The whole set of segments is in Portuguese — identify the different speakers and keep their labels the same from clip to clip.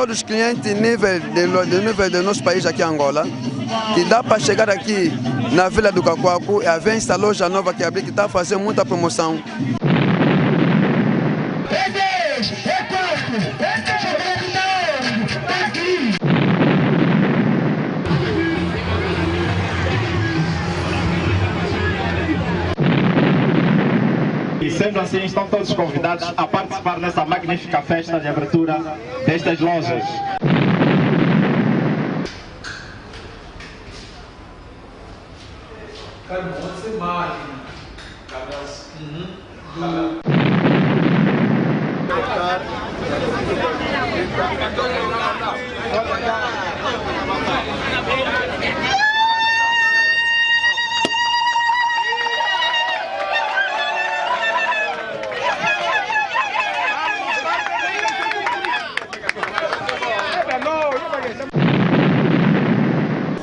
Speaker 1: todos os clientes nível do nosso país aqui em Angola, que dá para chegar aqui na Vila do Cacoaco e haver essa loja nova que abriu, que está fazendo muita promoção.
Speaker 2: E sendo assim, estão todos convidados a participar nessa magnífica festa de abertura destas lojas.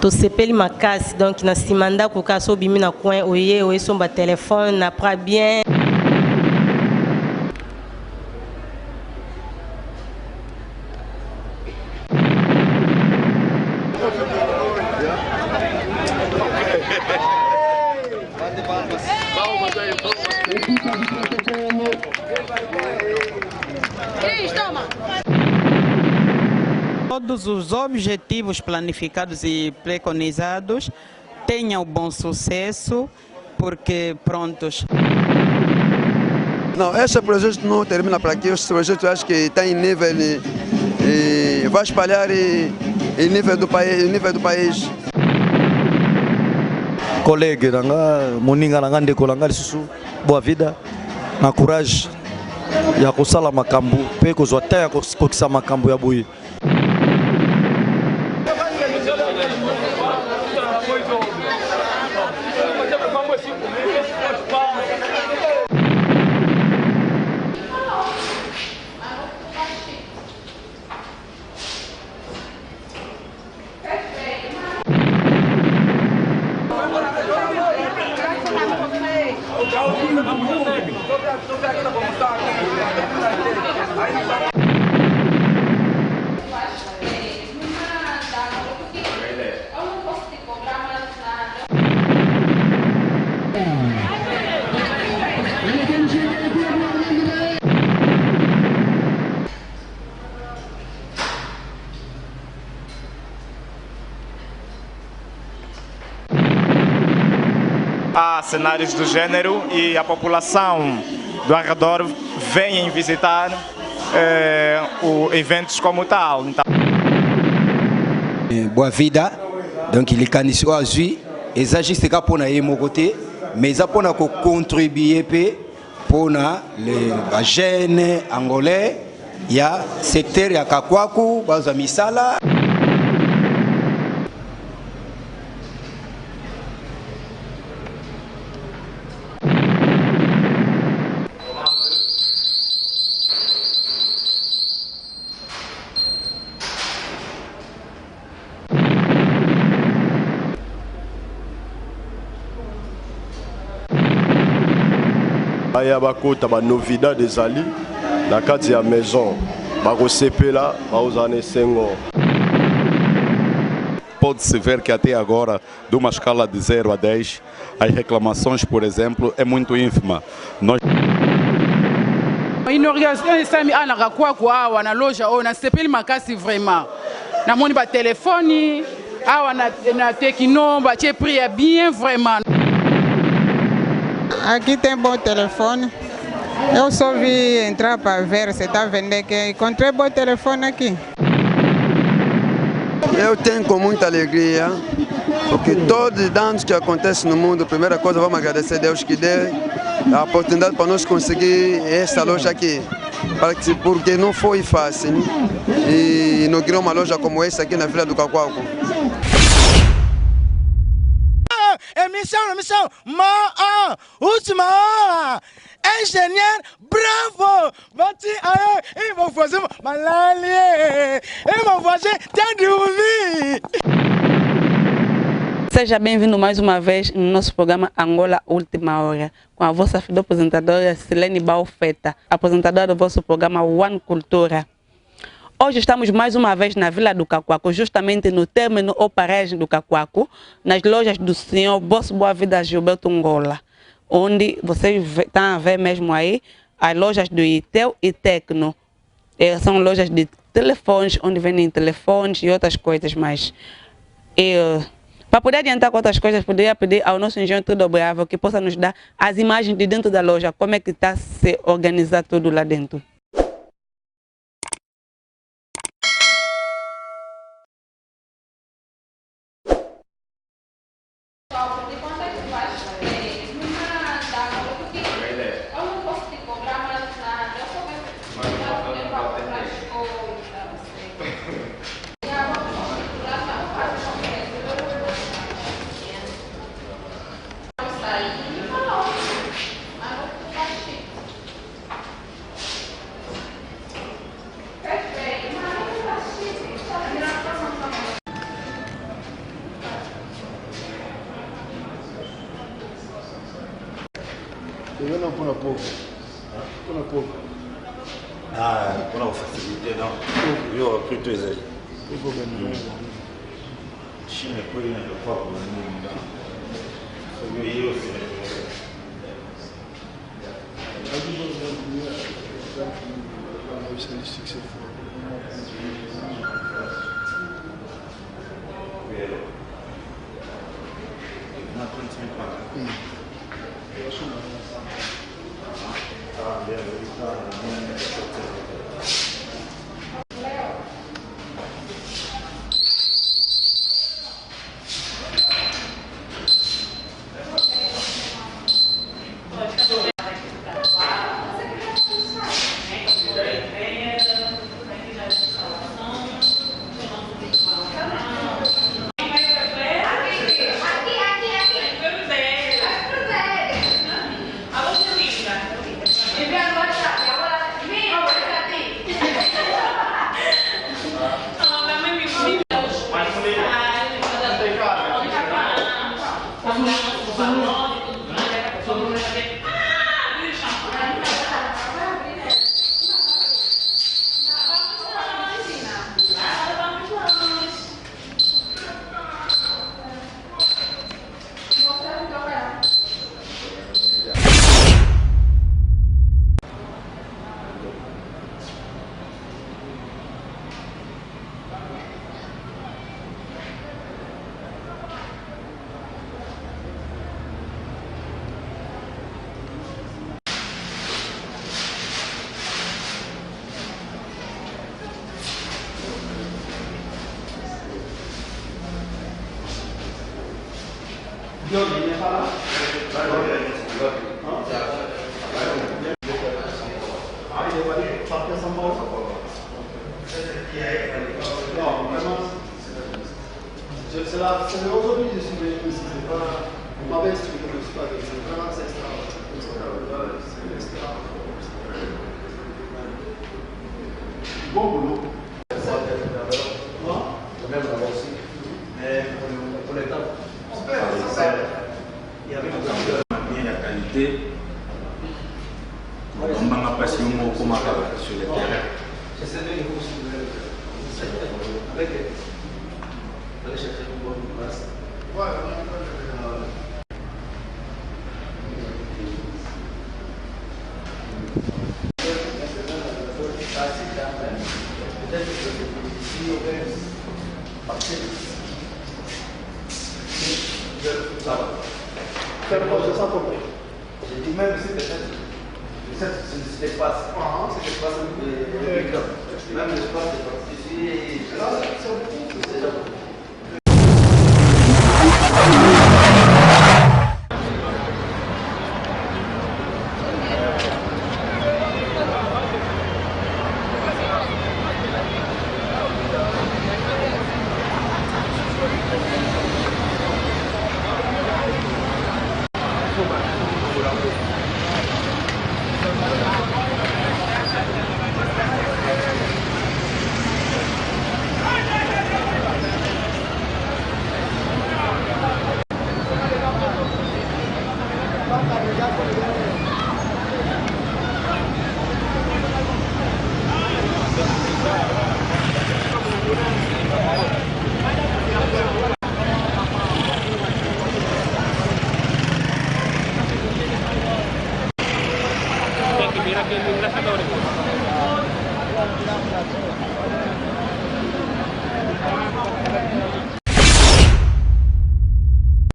Speaker 3: To sepeli makasi donc na simanda ko kaso bimi na coin oye oye somba téléphone na pra bien.
Speaker 4: Todos os objetivos planificados e preconizados tenham bom sucesso, porque prontos.
Speaker 1: Não, esse projeto não termina por aqui. Esse projeto eu acho que está em nível e vai espalhar em nível do país.
Speaker 5: Colega, moninga nanga ndeko nanga lisusu boa vida na courage ya kosala makambo pe kozwa ta ya kokisa makambo ya boye.
Speaker 2: Há cenários do gênero e a população do arredor vem visitar eventos como tal. Então...
Speaker 6: Boa vida, donc il est aujourd'hui, et ça juste pour na mon côté, mais ça pour na contribuer pour na les jeunes angolais, il y a secteur ya Cacoaco, baza misala.
Speaker 7: Il y a des novidades des alliés, dans la maison, là,
Speaker 8: pode-se ver que até agora, de uma escala de 0 a 10, as reclamações, por exemplo, é muito ínfima. Nós...
Speaker 9: na loja ou na sepeli makasi vraiment. Na moni ba telefone, awa na Tecno, ba che prix bien vraiment.
Speaker 10: Aqui tem bom telefone. Eu só vi entrar para ver se está vendendo que encontrei bom telefone aqui.
Speaker 1: Eu tenho com muita alegria, porque todos os danos que acontecem no mundo, a primeira coisa, vamos agradecer a Deus que deu a oportunidade para nós conseguir essa loja aqui. Porque não foi fácil, né? E inaugurar uma loja como essa aqui na Vila do Cacoaco.
Speaker 11: Emissão, última hora, engenheiro, bravo, bati aí, e vou fazer malaria, e vou fazer ouvir.
Speaker 12: Seja bem-vindo mais uma vez no nosso programa Angola Última Hora, com a vossa filha apresentadora Silene Baufeta, apresentadora do vosso programa One Cultura. Hoje estamos mais uma vez na Vila do Cacoaco, justamente no término ou paragem do Cacoaco, nas lojas do senhor Boss Boa Vida Gilberto Ngola, onde vocês estão a ver mesmo aí as lojas do Itel e Tecno. São lojas de telefones, onde vendem telefones e outras coisas mais. Para poder adiantar com outras coisas, poderia pedir ao nosso engenheiro Tudo Bravo que possa nos dar as imagens de dentro da loja, como é que está se organizar tudo lá dentro.
Speaker 13: Eu não põe pouco. Põe pouco. Ah, não facilite não. Eu acredito aí. Pouco bem. China por aí no foco no mundo. Sobre eu sei.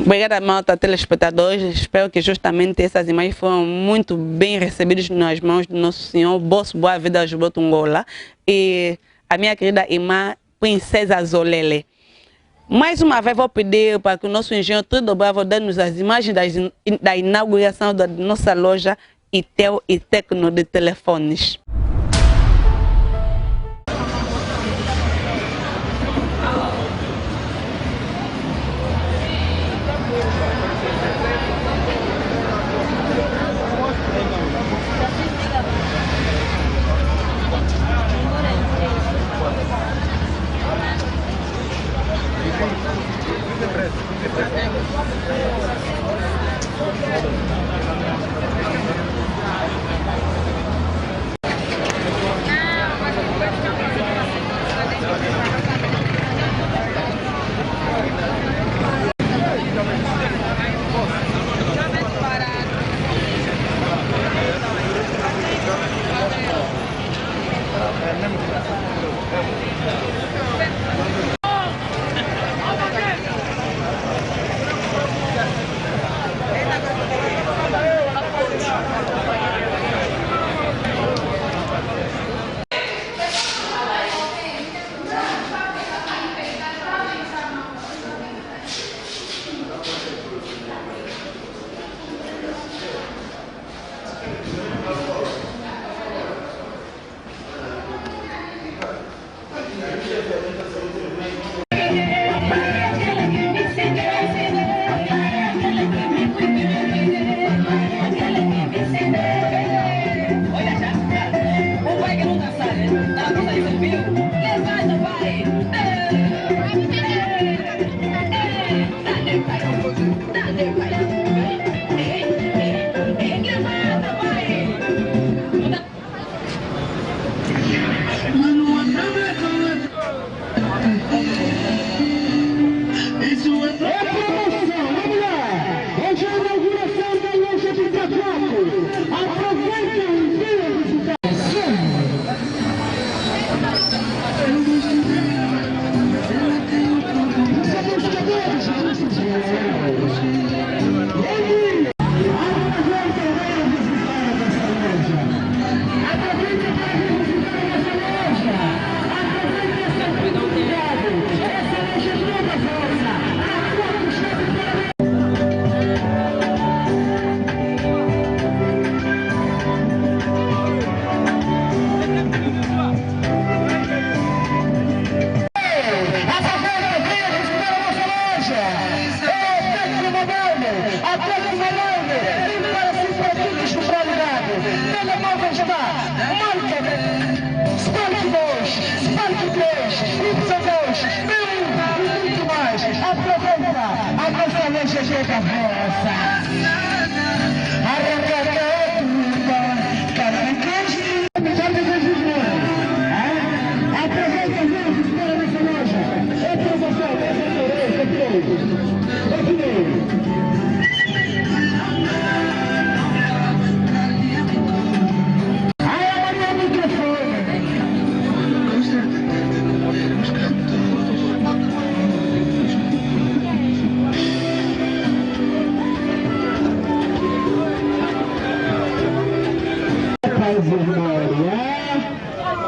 Speaker 12: Obrigada, malta, telespectadores. Espero que justamente essas imagens foram muito bem recebidas nas mãos do nosso senhor Boss Boa Vida Gilberto Ngola e a minha querida irmã Princesa Zolele. Mais uma vez vou pedir para que o nosso engenheiro Trudo Bravo dê-nos as imagens da inauguração da nossa loja Itel e Tecno de telefones.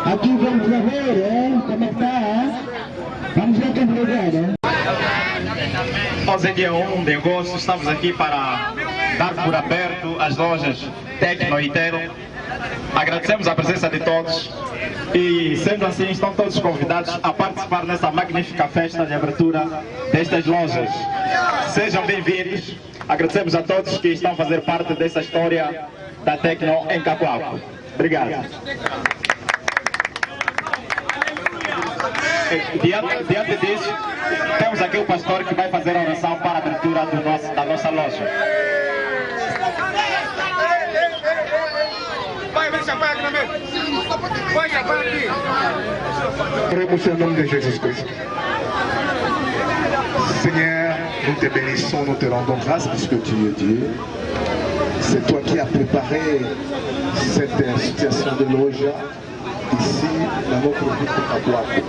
Speaker 14: Aqui vamos ver como é que está. Vamos ver quem obrigado.
Speaker 2: Hoje é dia 1 de agosto, estamos aqui para dar por aberto as lojas Tecno e Itel. Agradecemos a presença de todos e, sendo assim, estão todos convidados a participar nessa magnífica festa de abertura destas lojas. Sejam bem-vindos. Agradecemos a todos que estão a fazer parte dessa história da Tecno em Cacoalco. Obrigado. Diante disso, temos aqui o pastor que vai fazer a oração para a abertura da nossa loja.
Speaker 15: Oremos em nome de Jesus Cristo. Seigneur, nous te bénissons, nous te rendons grâce parce que tu es Dieu. C'est toi qui as préparé cette situation de loge ici dans notre ville de Cacoalco.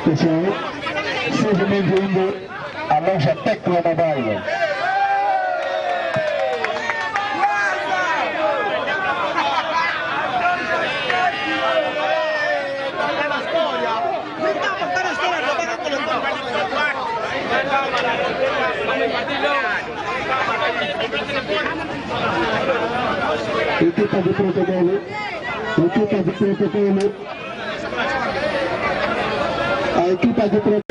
Speaker 14: Pessoal, seja bem-vindo à loja Tecno Mobile. Equipa de protocolo, equipa de protocolo, a equipa de protocolo.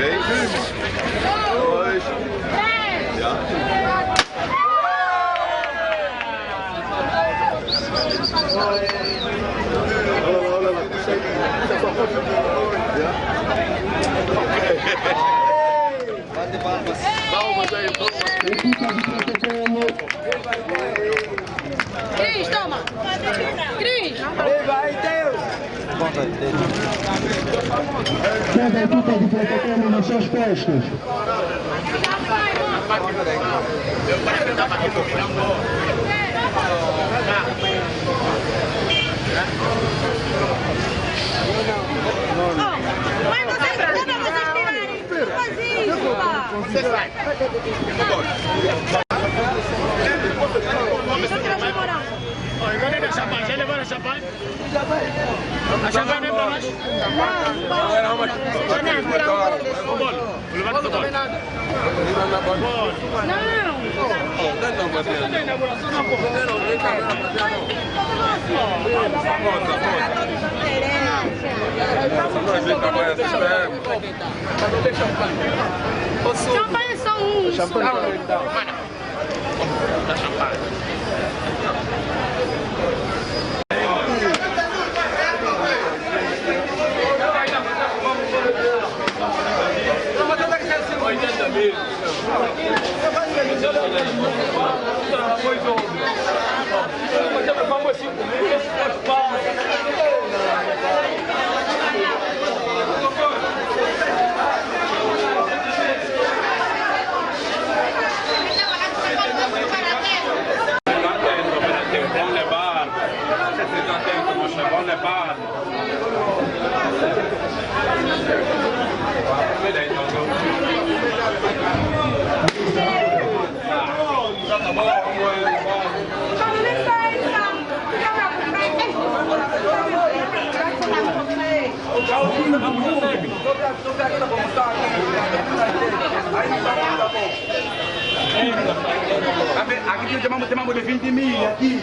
Speaker 16: Cris, toma! Cris!
Speaker 14: Vai, Deus! Cada equipa de protocolo nas suas postas.
Speaker 16: Mas vocês tirarem! Faz isso, pá! Você sai!
Speaker 11: Já levaram a champanhe? A champanhe não é para nós?
Speaker 16: Champanhe só um!
Speaker 11: Champanhe. Aqui chamamos de 20 mil aqui.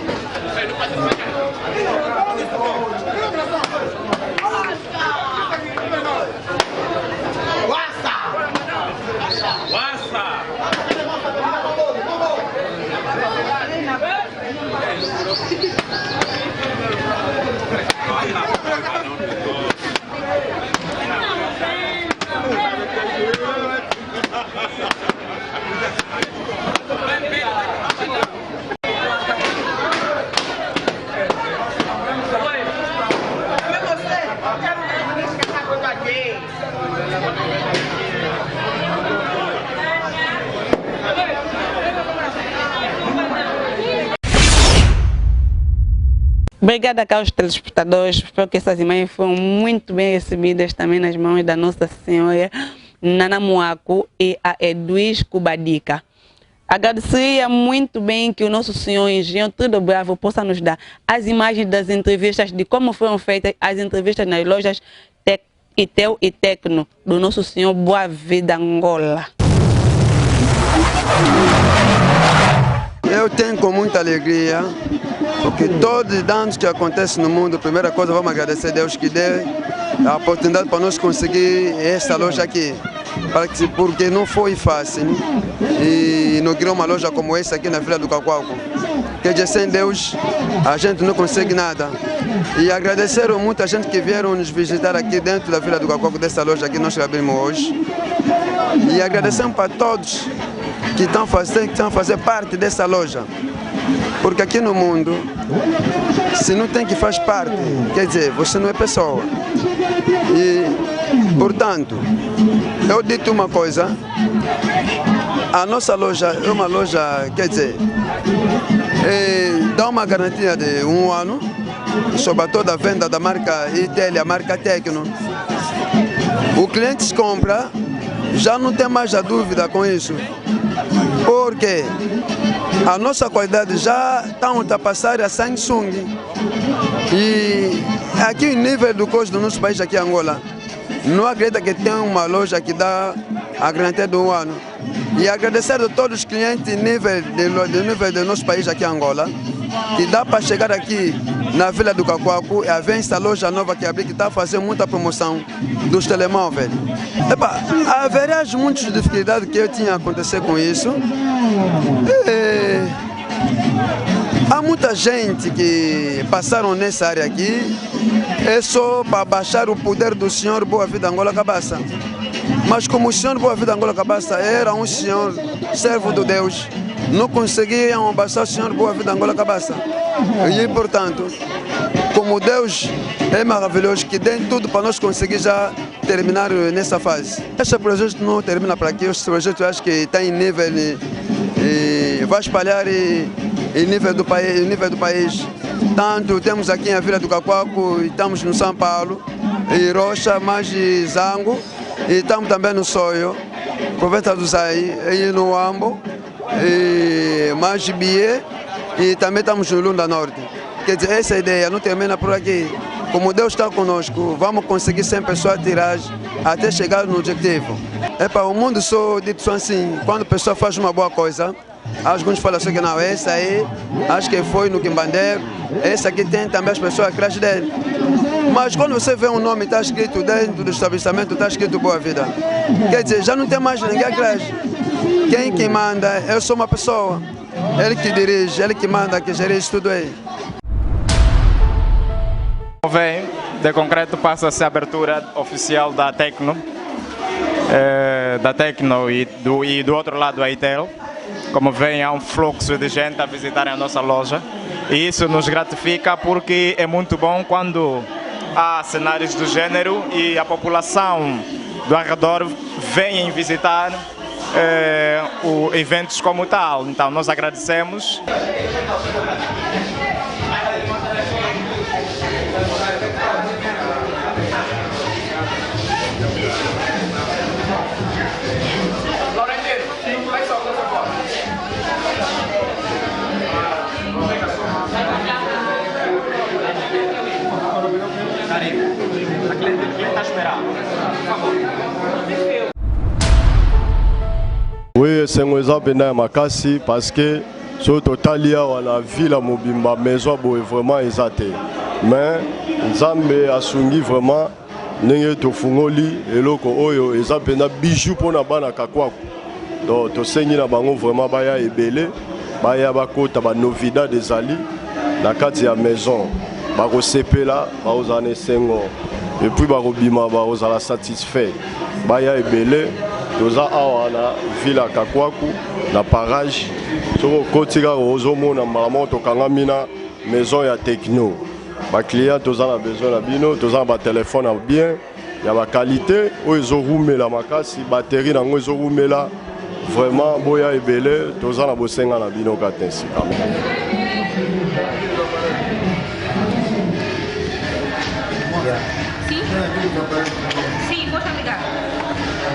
Speaker 12: Obrigada, caros telespectadores. Espero que essas imagens foram muito bem recebidas também nas mãos da Nossa Senhora Nana Moaco e a Edwige Kubadika. Agradecia muito bem que o nosso senhor Engenheiro Tudo Bravo possa nos dar as imagens das entrevistas, de como foram feitas as entrevistas nas lojas Itel e Tecno do nosso senhor Boa Vida Angola.
Speaker 1: Eu tenho com muita alegria, Porque todos os danos que acontecem no mundo, a primeira coisa, vamos agradecer a Deus que deu a oportunidade para nós conseguir esta loja aqui. Porque não foi fácil, né? E não criar uma loja como essa aqui na Vila do Cacoalco. Quer dizer, sem Deus a gente não consegue nada. E agradeceram muita gente que vieram nos visitar aqui dentro da Vila do Cacoalco, dessa loja aqui que nós abrimos hoje. E agradecemos para todos que estão a fazer parte dessa loja. Porque aqui no mundo, se não tem que faz parte, quer dizer, você não é pessoa. E, portanto, eu digo uma coisa, a nossa loja é uma loja, quer dizer, dá uma garantia de 1 ano, sobre toda a venda da marca Itel, a marca Tecno. O cliente compra, já não tem mais a dúvida com isso, porque a nossa qualidade já está a ultrapassar a Samsung. E aqui o nível do custo do nosso país, aqui em Angola, não acredita que tem uma loja que dá a garantia de 1 ano. E agradecer a todos os clientes nível do nosso país aqui em Angola, que dá para chegar aqui na Vila do Cacoalco e haver esta loja nova que abriu, que está fazendo muita promoção dos telemóveis. Haverá muitas dificuldades que eu tinha acontecido com isso. Há muita gente que passaram nessa área aqui, é só para baixar o poder do senhor Boa Vida Angola Cabaça. Mas como o senhor Boa Vida Angola Cabaça era um senhor servo de Deus, não conseguiam baixar o senhor Boa Vida Angola Cabaça. E, portanto, como Deus é maravilhoso, que tem tudo para nós conseguir já terminar nessa fase. Este projeto não termina para aqui, este projeto eu acho que está em nível e vai espalhar em nível do país. Tanto temos aqui na Vila do Cacoalco, estamos no São Paulo, e Rocha, mais Zango, e estamos também no Soio, Provença do Zai, e no Ambo, e mais Bie, e também estamos no Lunda Norte. Quer dizer, essa ideia não termina por aqui. Como Deus está conosco, vamos conseguir 100 pessoas a tirar até chegar no objetivo. O mundo só dito assim, quando a pessoa faz uma boa coisa, alguns falam assim que não, essa aí, acho que foi no Quimbandeiro, essa aqui tem também as pessoas atrás dele. Mas quando você vê um nome, está escrito dentro do estabelecimento, está escrito Boa Vida. Quer dizer, já não tem mais ninguém atrás. Quem manda é só uma pessoa. Ele que dirige, ele que manda, que gerige tudo aí.
Speaker 2: Vem, de concreto, passa-se a abertura oficial da Tecno, e do outro lado a Itel. Como vem, há um fluxo de gente a visitar a nossa loja e isso nos gratifica porque é muito bom quando há cenários do gênero e a população do arredor vem visitar eventos como tal. Então nós agradecemos.
Speaker 7: Oui, c'est un exemple de Makassi parce que sur total on a vu la mobimba maison vraiment exaté. Mais Nzambe asungi vraiment nenge to fungoli eloko oyo exemple na bijou pour na bana Cacoalco. Donc to sengi na bango vraiment baya ebele, baya bakota ba novida des ali na kati ya maison. Bako sepela, bako zane sengo. Et puis barobima bazala satisfait baya ebele toza awa na Vila Cacoalco na parage soko kotika ozomona mama tokangami na maison ya Tecno ba client toza na besoin na bino toza ba téléphone na bien ya ba qualité oyo ezorumela makasi batterie nango ezorumela vraiment boya ebele toza na bosenga na bino katensi.
Speaker 16: Sim, posso ligar.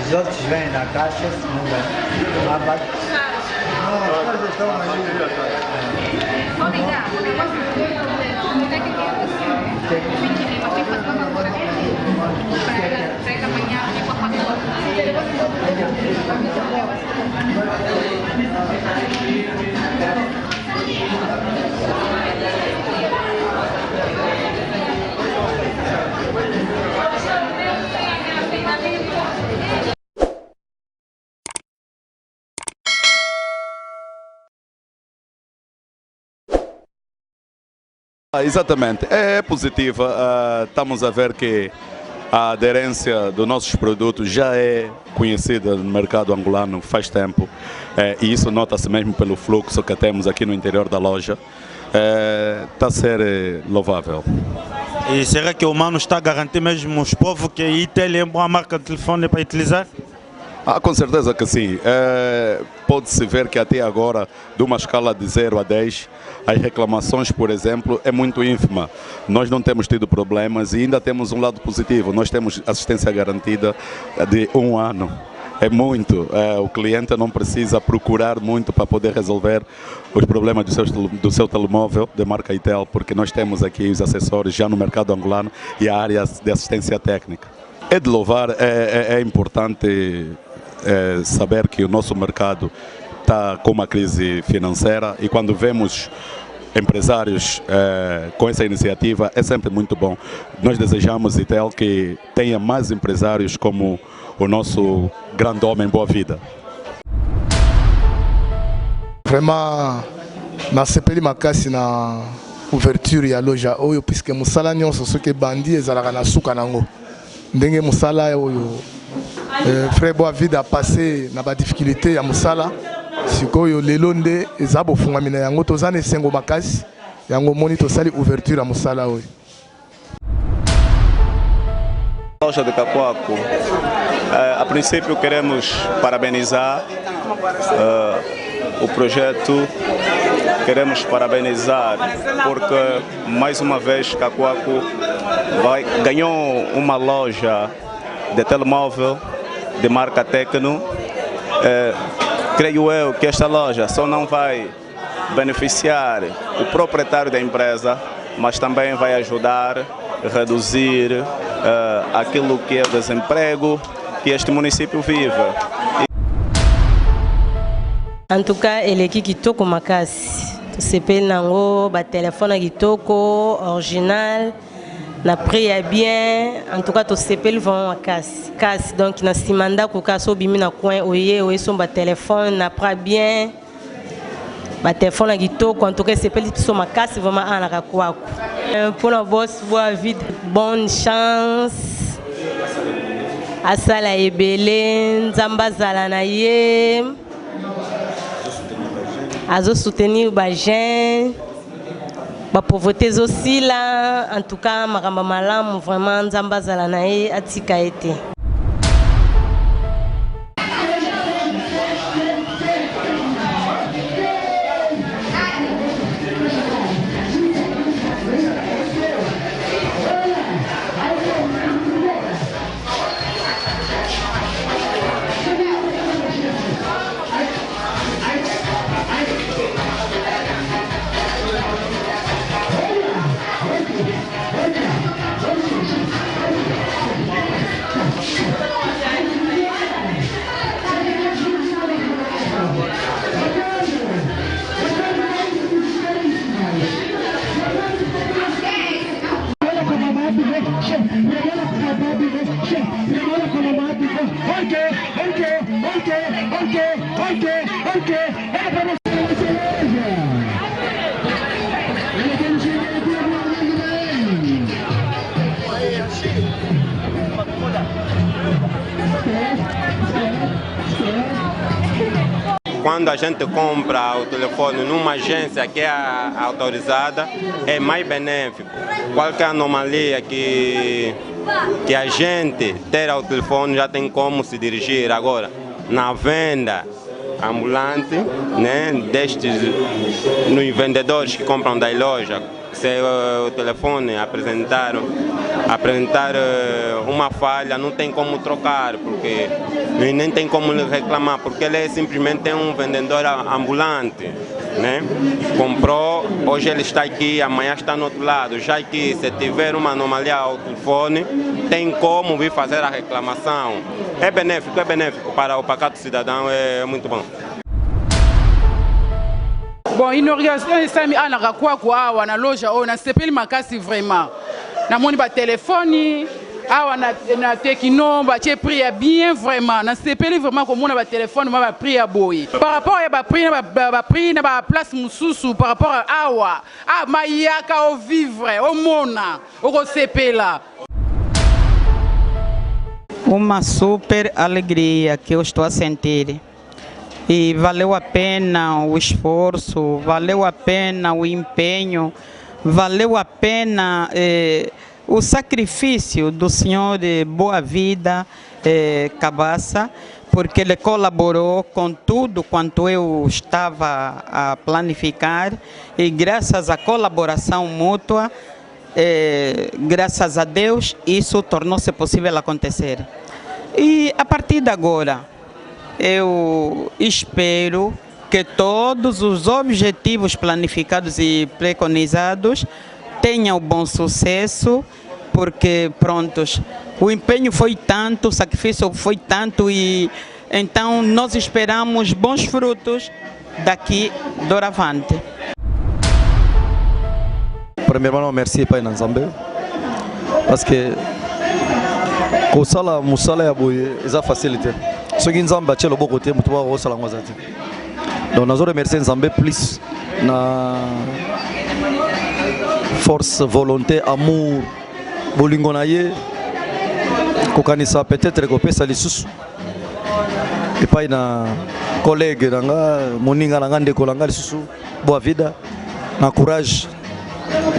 Speaker 17: Os outros vêm na caixa, não vêm. Lá vai.
Speaker 16: Vou ligar. Pega amanhã e vou passar.
Speaker 8: Exatamente, é positiva. Estamos a ver que a aderência dos nossos produtos já é conhecida no mercado angolano faz tempo, e isso nota-se mesmo pelo fluxo que temos aqui no interior da loja. Está a ser louvável.
Speaker 13: E será que o Mano está a garantir mesmo os povos que a Itel é uma boa marca de telefone para utilizar?
Speaker 8: Com certeza que sim. Pode-se ver que até agora, de uma escala de 0 a 10, as reclamações, por exemplo, é muito ínfima. Nós não temos tido problemas e ainda temos um lado positivo. Nós temos assistência garantida de 1 ano. É muito. O cliente não precisa procurar muito para poder resolver os problemas do seu telemóvel de marca Itel, porque nós temos aqui os acessórios já no mercado angolano e a área de assistência técnica. É de louvar, é importante saber que o nosso mercado está com uma crise financeira e quando vemos empresários com essa iniciativa é sempre muito bom. Nós desejamos, Itel, que tenha mais empresários como o nosso grande homem Boa Vida.
Speaker 18: Vraiment, na sepeli makasi na ouverture ya loja oyo puisque musala nyonso soki bandi ezalaka na suka nango ndenge musala oyo frère Boa Vida a passé na ba difficulté ya musala sikoyo lelo nde eza bofungami na yango tozana esengo makasi yango moni tosali ouverture ya musala oyo.
Speaker 19: Loja de Cacoaco, a princípio queremos parabenizar o projeto, queremos parabenizar porque mais uma vez Cacoaco ganhou uma loja de telemóvel de marca Tecno. Creio eu que esta loja só não vai beneficiar o proprietário da empresa, mas também vai ajudar a reduzir aquilo que é o desemprego que este município vive.
Speaker 3: En tout cas, eleki kitoko makasi. Tosepeli nango ba telefone kitoko original na prix ya bien. En tout cas, tosepeli vraiment makasi. Kasi donc na simanda ko kaso bimi na coin oye oyeso ba telefone na prix bien. Ba telefone kitoko en tout cas sepeli so makasi vraiment ana Cacoaco. Pour la boss Boa Vida, bonne chance. Asala ebele, nzamba zala na ye. Azo soutenir ba jeune, ba pauvreté aussi là. En tout cas, makamba malamu vraiment nzamba zala na ye atika ete.
Speaker 20: Quando a gente compra o telefone numa agência que é autorizada, é mais benéfico. Qualquer anomalia que a gente ter ao telefone já tem como se dirigir. Agora, na venda ambulante, né, nos vendedores que compram da loja, se o telefone apresentar uma falha, não tem como trocar, porque nem tem como reclamar, porque ele é simplesmente um vendedor ambulante, né? Comprou, hoje ele está aqui, amanhã está no outro lado, já que se tiver uma anomalia ao telefone, tem como vir fazer a reclamação. É benéfico para o pacato cidadão, é muito bom.
Speaker 9: Bon, inauguration esami ana Cacoaco awa na loja oyo na sepeli makasi vraiment. Na moni ba telefone na Tecno batie prix ya bien vraiment na sepeli vraiment komona ba téléphone ba prix ya boy par rapport ya ba prix na ba place mususu par rapport à awa mayaka au vivre au mona o sepela.
Speaker 4: Uma super alegria que eu estou a sentir. E valeu a pena o esforço, valeu a pena o empenho, valeu a pena o sacrifício do senhor de Boa Vida Cabaça, porque ele colaborou com tudo quanto eu estava a planificar e graças à colaboração mútua, graças a Deus, isso tornou-se possível acontecer. E a partir de agora, eu espero que todos os objetivos planificados e preconizados tenham bom sucesso, porque prontos, o empenho foi tanto, o sacrifício foi tanto e então nós esperamos bons frutos daqui doravante.
Speaker 5: Premièrement, merci Pai Nzambe parce que kosala musala ya boye eza facilité. Soki Nzambe atie loboko te mutu akosala ngo aza te. Donc nazo remercier Nzambe plus na force, volonté, amour, bolingo na ye kokanisa peut-être kopesa lisusu epai na collègue nanga moninga nanga ndeko nanga lisusu Boa Vida na courage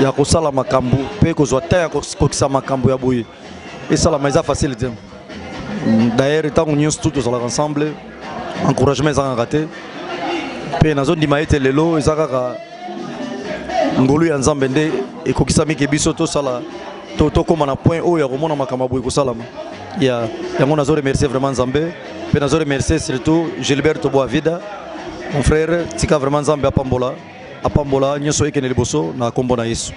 Speaker 5: ya kosala makambo pe kozwa ta ya kokisa makambo ya boye esala mais facile te. D'ailleurs tant union tout tozalaka ensemble encouragement ezanga te pe nazo ndima ete lelo ezaka ngolu ya Nzambe nde ekokisami ke biso tosala tokoma na point oyo ya komona makambo ya boye kosalama yango nazo remercier vraiment Nzambe pe nazo remercier surtout Gilberto Boa Vida mon frère tika vraiment Nzambe apambola nyonso ekene liboso na kombo na Yesu.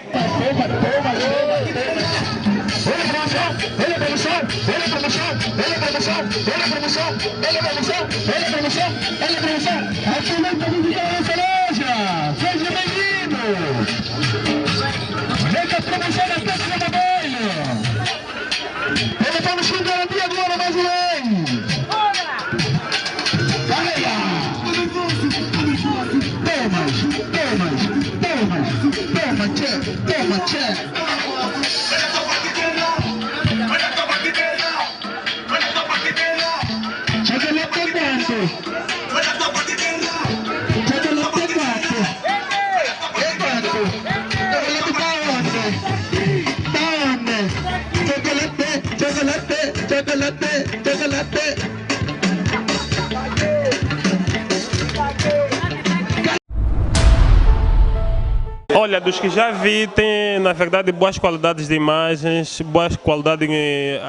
Speaker 21: Olha, dos que já vi, tem na verdade boas qualidades de imagens, boas qualidades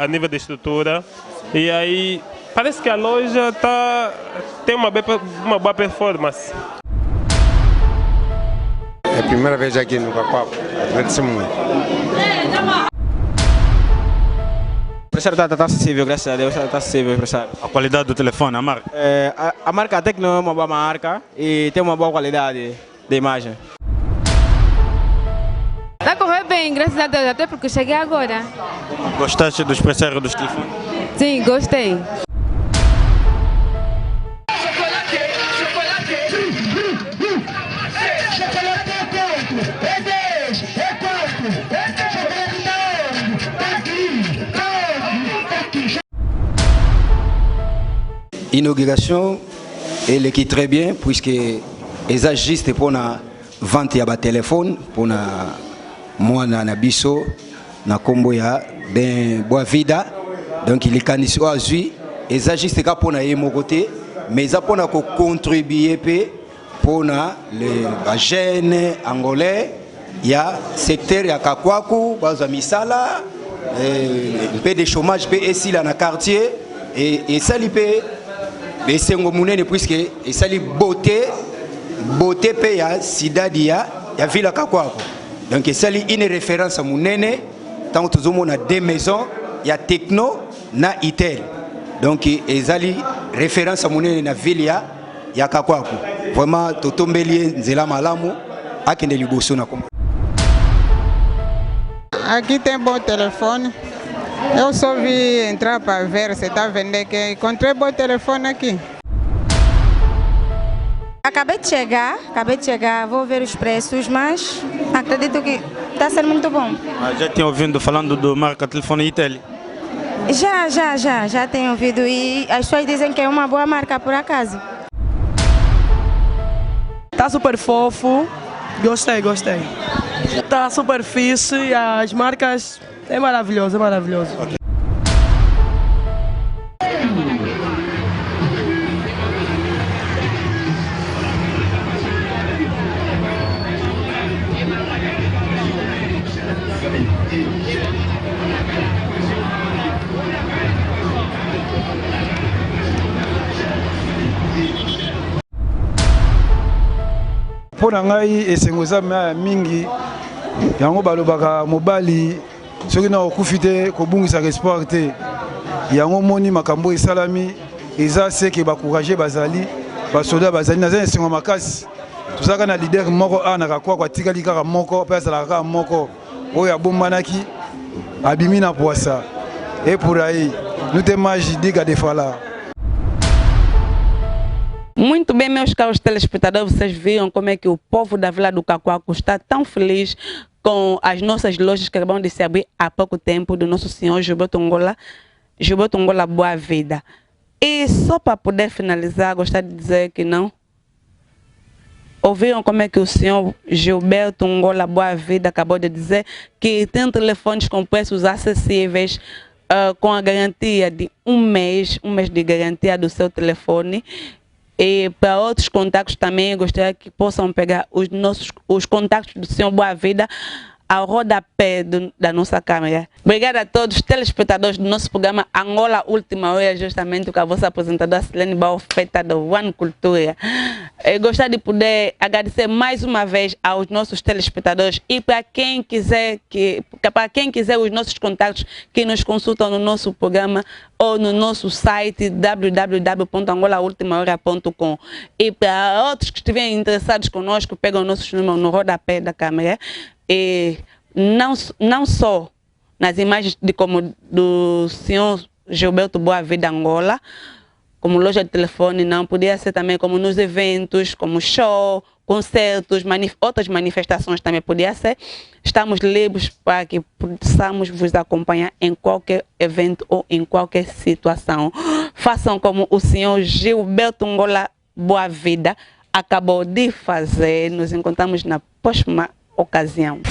Speaker 21: a nível de estrutura. E aí parece que a loja tem uma boa performance.
Speaker 22: É a primeira vez aqui no Cacoaco, agradeço muito.
Speaker 23: O preço está acessível, graças a Deus, está acessível.
Speaker 13: A qualidade do telefone, a marca?
Speaker 23: A marca Tecno é uma boa marca e tem uma boa qualidade de imagem.
Speaker 24: Está a correr bem, graças a Deus, até porque cheguei agora.
Speaker 13: Gostaste dos preços dos telefones?
Speaker 24: Sim, gostei.
Speaker 6: Inauguration, elle est très bien puisque ils agissent pour la vente de téléphone, pour moi na biso na kombo ya ben Boa Vida. Donc il est candidat aujourd'hui, ils agissent pour na mon côté, mais ils pour na contribuer pour na les jeunes angolais, il y a secteur ya Kakwaku, baza misala, un peu de chômage pe ici là na quartier et ça li pe et c'est un monnaie puisque et ça li beauté pe ya sidadi ya ville ya Kakwaku. Donc ça li une référence à monnaie tant que tout a deux maisons, il y a Tecno na Itel. Donc ezali référence à monnaie na ville ya Kakwaku. Vraiment totombeli nzela malamu akende liboso na kombo.
Speaker 10: Aqui tem bom telefone, Eu só vi entrar para ver se está vendendo, que encontrei bom telefone aqui.
Speaker 11: Acabei de chegar, vou ver os preços, mas acredito que está sendo muito bom.
Speaker 23: Já tinha ouvido falando do marca telefone Itel?
Speaker 11: Já tenho ouvido e as pessoas dizem que é uma boa marca por acaso.
Speaker 12: Tá super fofo, gostei. Tá super fixe, as marcas, é maravilhoso. Okay.
Speaker 14: Pona ngai esengo eza mingi yango balobaka mobali soki na okufi te kobungisaka espoir te yango moni makambo esalami eza seke bakourage bazali basoda bazali naza esengo makasi tozalaka na lider moko a na kakwakwa atikali kaka moko mpe azalaka kaka moko oyo abombanaki abimi na poisa e por aí nous te magi diga de falar.
Speaker 4: Muito bem, meus caros telespectadores, vocês viram como é que o povo da Vila do Cacoaco está tão feliz com as nossas lojas que acabam de se abrir há pouco tempo do nosso senhor Gilberto Ngola Boa Vida. E só para poder finalizar, gostaria de dizer que não. Ouviram como é que o senhor Gilberto Ngola Boa Vida acabou de dizer que tem telefones com preços acessíveis, com a garantia de um mês de garantia do seu telefone. E para outros contactos também, gostaria que possam pegar os contactos do senhor Boa Vida ao rodapé da nossa câmera. Obrigada a todos os telespectadores do nosso programa Angola Última Hora, justamente com a vossa apresentadora Silene Baofeta do One Cultura. Eu gostaria de poder agradecer mais uma vez aos nossos telespectadores e para quem quiser os nossos contatos que nos consultam no nosso programa ou no nosso site www.angolaultimahora.com. E para outros que estiverem interessados conosco, pegam nossos números no rodapé da câmera. E não só nas imagens do senhor Gilberto Boa Vida Angola, como loja de telefone, não podia ser também como nos eventos, como show, concertos, outras manifestações também podia ser. Estamos livres para que possamos vos acompanhar em qualquer evento ou em qualquer situação. Façam como o senhor Gilberto Ngola Boa Vida acabou de fazer. Nos encontramos na próxima ocasião.